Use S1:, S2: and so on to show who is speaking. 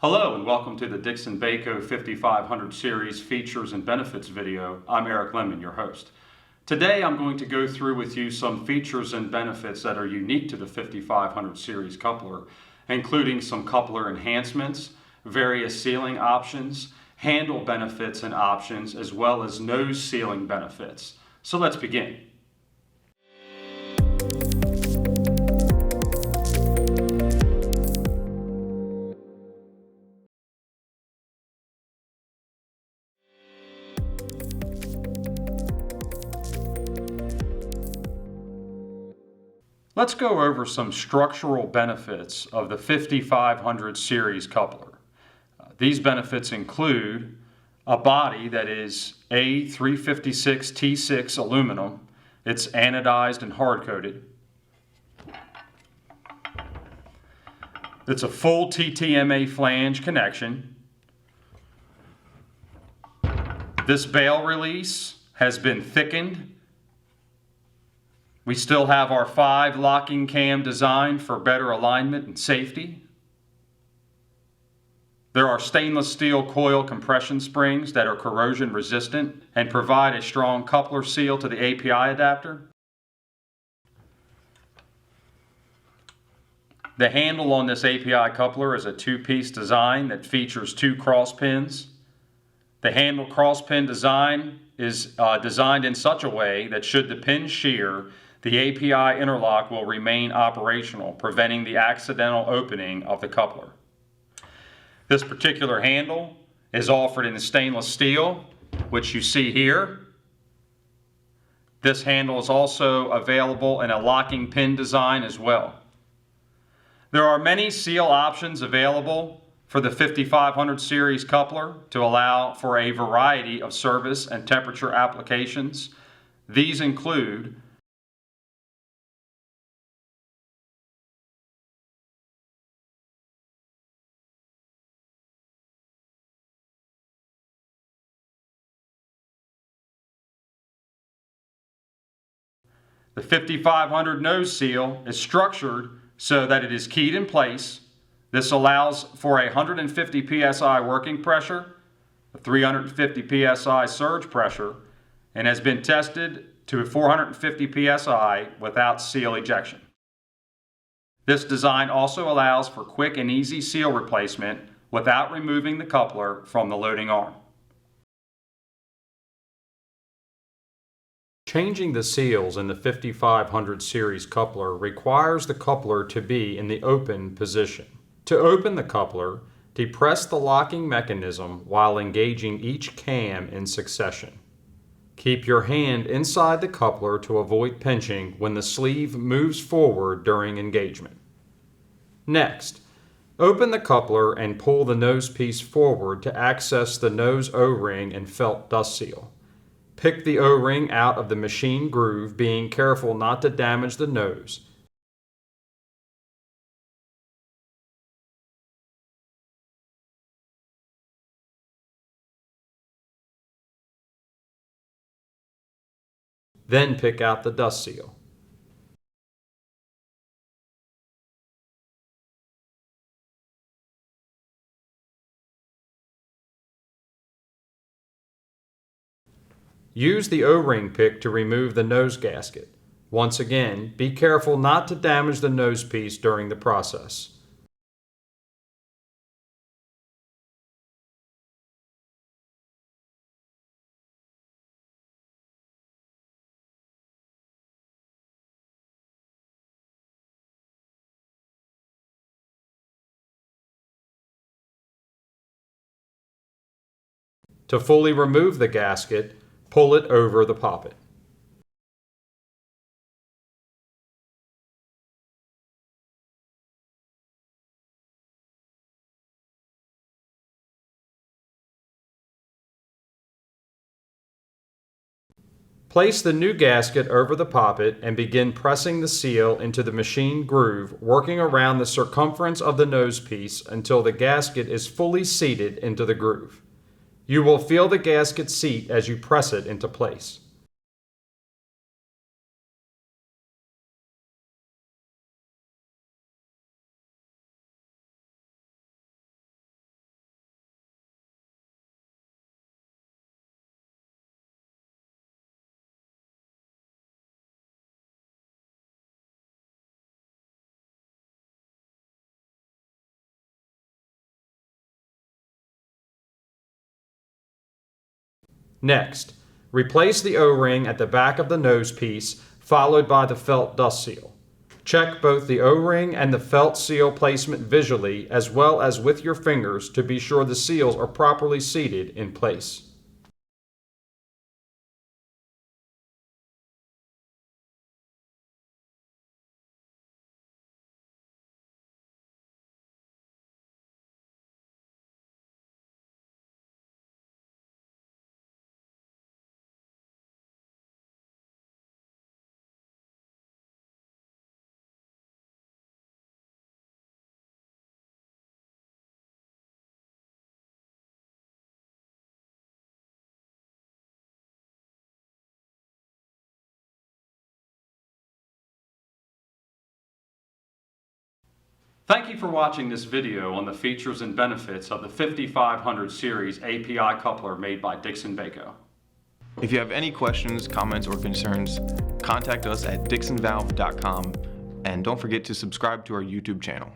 S1: Hello and welcome to the Dixon Baco 5500 series features and benefits video. I'm Eric Lemon, your host. Today I'm going to go through with you some features and benefits that are unique to the 5500 series coupler, including some coupler enhancements, various sealing options, handle benefits and options, as well as nose sealing benefits. So let's begin. Let's go over some structural benefits of the 5500 series coupler. These benefits include a body that is A356T6 aluminum. It's anodized and hard-coated. It's a full TTMA flange connection. This bail release has been thickened. We still have our 5 locking cam design for better alignment and safety. There are stainless steel coil compression springs that are corrosion resistant and provide a strong coupler seal to the API adapter. The handle on this API coupler is a 2-piece design that features 2 cross pins. The handle cross pin design is designed in such a way that should the pin shear, the API interlock will remain operational, preventing the accidental opening of the coupler. This particular handle is offered in stainless steel, which you see here. This handle is also available in a locking pin design as well. There are many seal options available for the 5500 series coupler to allow for a variety of service and temperature applications. These include the 5500 nose seal is structured so that it is keyed in place. This allows for a 150 psi working pressure, a 350 psi surge pressure, and has been tested to 450 psi without seal ejection. This design also allows for quick and easy seal replacement without removing the coupler from the loading arm. Changing the seals in the 5500 series coupler requires the coupler to be in the open position. To open the coupler, depress the locking mechanism while engaging each cam in succession. Keep your hand inside the coupler to avoid pinching when the sleeve moves forward during engagement. Next, open the coupler and pull the nose piece forward to access the nose O-ring and felt dust seal. Pick the O-ring out of the machine groove, being careful not to damage the nose. Then pick out the dust seal. Use the O-ring pick to remove the nose gasket. Once again, be careful not to damage the nose piece during the process. To fully remove the gasket, pull it over the poppet. Place the new gasket over the poppet and begin pressing the seal into the machine groove, working around the circumference of the nose piece until the gasket is fully seated into the groove. You will feel the gasket seat as you press it into place. Next, replace the O-ring at the back of the nose piece, followed by the felt dust seal. Check both the O-ring and the felt seal placement visually as well as with your fingers to be sure the seals are properly seated in place. Thank you for watching this video on the features and benefits of the 5500 series API coupler made by Dixon-Vaco.
S2: If you have any questions, comments, or concerns, contact us at dixonvalve.com, and don't forget to subscribe to our YouTube channel.